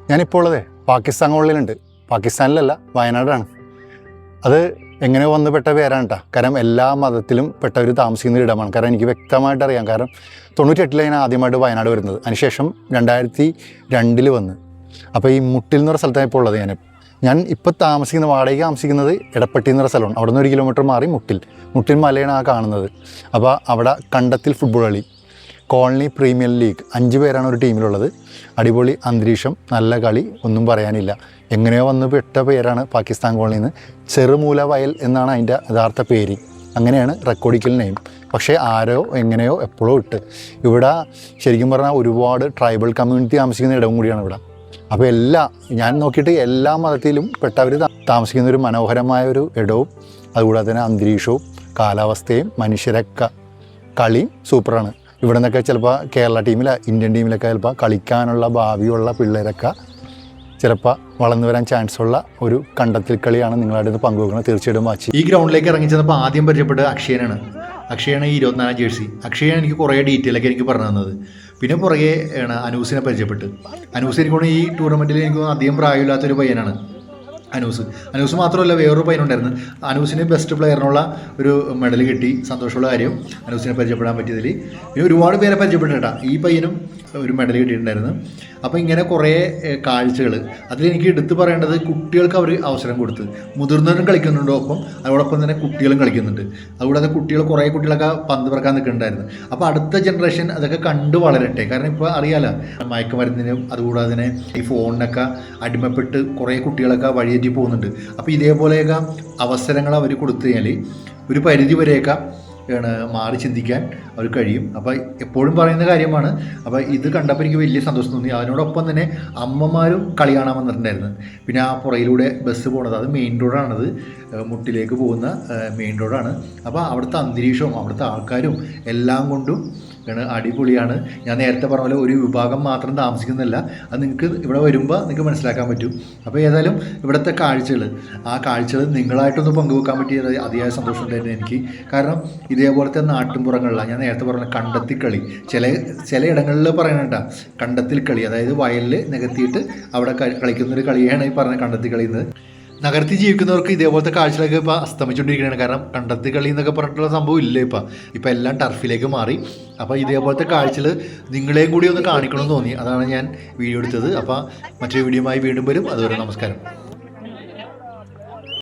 ഞാനിപ്പോൾ ഉള്ളത് പാകിസ്ഥാൻ കോളനിയിലുണ്ട്. പാകിസ്ഥാനിലല്ല, വയനാടാണ്. അത് എങ്ങനെ വന്ന് പെട്ട പേരാണ് കേട്ടോ. കാരണം എല്ലാ മതത്തിലും പെട്ടവർ താമസിക്കുന്ന ഇടമാണ്. കാരണം എനിക്ക് വ്യക്തമായിട്ട് അറിയാം. കാരണം 98 ഞാൻ ആദ്യമായിട്ട് വയനാട് വരുന്നത്. അതിനുശേഷം 2002 വന്ന്. അപ്പോൾ ഈ മുട്ടിൽ എന്ന് പറഞ്ഞ സ്ഥലത്താണ് ഇപ്പോൾ ഉള്ളത്. ഞാൻ ഇപ്പോൾ വാടകയ്ക്ക് താമസിക്കുന്നത് എടപ്പട്ടി എന്ന് പറഞ്ഞ സ്ഥലമാണ്. അവിടെ നിന്ന് 1 കിലോമീറ്റർ മാറി മുട്ടിൽ മലയാണ് ആ കാണുന്നത്. അപ്പോൾ അവിടെ കണ്ടത്തിൽ ഫുട്ബോൾ കളി, കോളനി പ്രീമിയർ ലീഗ്, 5 പേരാണ് ഒരു ടീമിലുള്ളത്. അടിപൊളി അന്തരീക്ഷം, നല്ല കളി, ഒന്നും പറയാനില്ല. എങ്ങനെയോ വന്ന് പെട്ട പേരാണ് പാകിസ്ഥാൻ കോളനിയിൽ നിന്ന്. ചെറുമൂല വയൽ എന്നാണ് അതിൻ്റെ യഥാർത്ഥ പേര്. അങ്ങനെയാണ് റെക്കോർഡിക്കൽ നെയിം. പക്ഷേ ആരോ എങ്ങനെയോ എപ്പോഴോ ഇട്ട്. ഇവിടെ ശരിക്കും പറഞ്ഞാൽ ഒരുപാട് ട്രൈബൽ കമ്മ്യൂണിറ്റി താമസിക്കുന്ന ഇടവും കൂടിയാണ് ഇവിടെ. അപ്പോൾ ഞാൻ നോക്കിയിട്ട് എല്ലാ മതത്തിലും പെട്ടവർ താമസിക്കുന്ന ഒരു മനോഹരമായ ഒരു ഇടവും അതുകൂടാതെ തന്നെ അന്തരീക്ഷവും കാലാവസ്ഥയും മനുഷ്യരൊക്കെ കളിയും സൂപ്പറാണ്. ഇവിടെ നിന്നൊക്കെ ചിലപ്പോൾ കേരള ഇന്ത്യൻ ടീമിലൊക്കെ ചിലപ്പോൾ കളിക്കാനുള്ള ഭാവിയുള്ള പിള്ളേരൊക്കെ ചിലപ്പോൾ വളർന്നു വരാൻ ചാൻസ് ഉള്ള ഒരു കണ്ടത്തിൽ കളിയാണ് നിങ്ങളുടെ അടുത്ത് പങ്കുവെക്കുന്നത്. തീർച്ചയായിട്ടും വാച്ച്. ഈ ഗ്രൗണ്ടിലേക്ക് ഇറങ്ങി ചെന്നപ്പോൾ ആദ്യം പരിചയപ്പെട്ട അക്ഷയനാണ് ഈ 24 ജേഴ്സി. അക്ഷയാണ് എനിക്ക് കുറേ ഡീറ്റെയിലൊക്കെ എനിക്ക് പറഞ്ഞു തന്നത്. പിന്നെ പുറകെ ആണ് അനൂസിനെ പരിചയപ്പെട്ട്. അനൂസ് എനിക്കൊണ്ട് ഈ ടൂർണമെൻറ്റിൽ എനിക്ക് അധികം പ്രായമില്ലാത്തൊരു പയ്യനാണ് അനൂസ് മാത്രമല്ല, വേറൊരു പയ്യനുണ്ടായിരുന്നു. അനൂസിന് ബെസ്റ്റ് പ്ലെയറിനുള്ള ഒരു മെഡൽ കിട്ടി. സന്തോഷമുള്ള കാര്യം അനൂസിനെ പരിചയപ്പെടാൻ പറ്റിയതിൽ. പിന്നെ ഒരുപാട് പേരെ പരിചയപ്പെട്ടിട്ടാ. ഈ പയ്യനും ഒരു മെഡൽ കിട്ടിയിട്ടുണ്ടായിരുന്നു. അപ്പോൾ ഇങ്ങനെ കുറേ കാഴ്ചകൾ. അതിലെനിക്ക് എടുത്തു പറയേണ്ടത്, കുട്ടികൾക്ക് അവർ അവസരം കൊടുത്ത് മുതിർന്നവരും കളിക്കുന്നുണ്ട്, അതോടൊപ്പം തന്നെ കുട്ടികളും കളിക്കുന്നുണ്ട്. അതുകൂടാതെ കുറേ കുട്ടികളൊക്കെ പന്ത് പറക്കാൻ നിൽക്കുന്നുണ്ടായിരുന്നു. അപ്പോൾ അടുത്ത ജനറേഷൻ അതൊക്കെ കണ്ട് വളരട്ടെ. കാരണം ഇപ്പോൾ അറിയാലോ, മയക്കുമരുന്നിനും അതുകൂടാതെ തന്നെ ഈ ഫോണിനൊക്കെ അടിമപ്പെട്ട് കുറേ കുട്ടികളൊക്കെ വഴിയേറ്റി പോകുന്നുണ്ട്. അപ്പോൾ ഇതേപോലെയൊക്കെ അവസരങ്ങൾ അവർ കൊടുത്തു കഴിഞ്ഞാൽ ഒരു പരിധി വരെയൊക്കെ മാറി ചിന്തിക്കാൻ അവർ കഴിയും. അപ്പോൾ എപ്പോഴും പറയുന്ന കാര്യമാണ്. അപ്പോൾ ഇത് കണ്ടപ്പോൾ എനിക്ക് വലിയ സന്തോഷം തോന്നി. അതിനോടൊപ്പം തന്നെ അമ്മമാരും കളി കാണാൻ വന്നിട്ടുണ്ടായിരുന്നു. പിന്നെ ആ പുറയിലൂടെ ബസ് പോകുന്നത്, അത് മെയിൻ റോഡാണത്, മുട്ടിലേക്ക് പോകുന്ന മെയിൻ റോഡാണ്. അപ്പോൾ അവിടുത്തെ അന്തരീക്ഷവും അവിടുത്തെ ആൾക്കാരും എല്ലാം കൊണ്ടും അടിപൊളിയാണ്. ഞാൻ നേരത്തെ പറഞ്ഞ പോലെ ഒരു വിഭാഗം മാത്രം താമസിക്കുന്നില്ല. അത് നിങ്ങൾക്ക് ഇവിടെ വരുമ്പോൾ നിങ്ങൾക്ക് മനസ്സിലാക്കാൻ പറ്റും. അപ്പോൾ ഏതായാലും ഇവിടുത്തെ ആ കാഴ്ചകൾ നിങ്ങളായിട്ടൊന്ന് പങ്കുവെക്കാൻ പറ്റിയത് അതിയായ സന്തോഷം ഉണ്ടായിരുന്നു എനിക്ക്. കാരണം ഇതേപോലത്തെ നാട്ടിൻപുറങ്ങളിലാണ് ഞാൻ നേരത്തെ പറഞ്ഞ കണ്ടത്തിൽ കളി. ചില ഇടങ്ങളിൽ പറയണ കണ്ടത്തിൽ കളി, അതായത് വയലിൽ നികത്തിയിട്ട് അവിടെ കളിക്കുന്നൊരു കളിയാണ് ഈ പറഞ്ഞ കണ്ടത്തിൽ കളിയുന്നത്. നഗരത്തിൽ ജീവിക്കുന്നവർക്ക് ഇതേപോലത്തെ കാഴ്ചകളൊക്കെ ഇപ്പോൾ അസ്തമിച്ചുകൊണ്ടിരിക്കുകയാണ്. കാരണം കണ്ടത്തിൽ കളി എന്നൊക്കെ പറഞ്ഞിട്ടുള്ള സംഭവം ഇല്ല. ഇപ്പം എല്ലാം ടർഫിലേക്ക് മാറി. അപ്പോൾ ഇതേപോലത്തെ കാഴ്ചകൾ നിങ്ങളെയും കൂടി ഒന്ന് കാണിക്കണമെന്ന് തോന്നി. അതാണ് ഞാൻ വീഡിയോ എടുത്തത്. അപ്പോൾ മറ്റൊരു വീഡിയോയുമായി വീണ്ടും വരും. അതുവരെ നമസ്കാരം.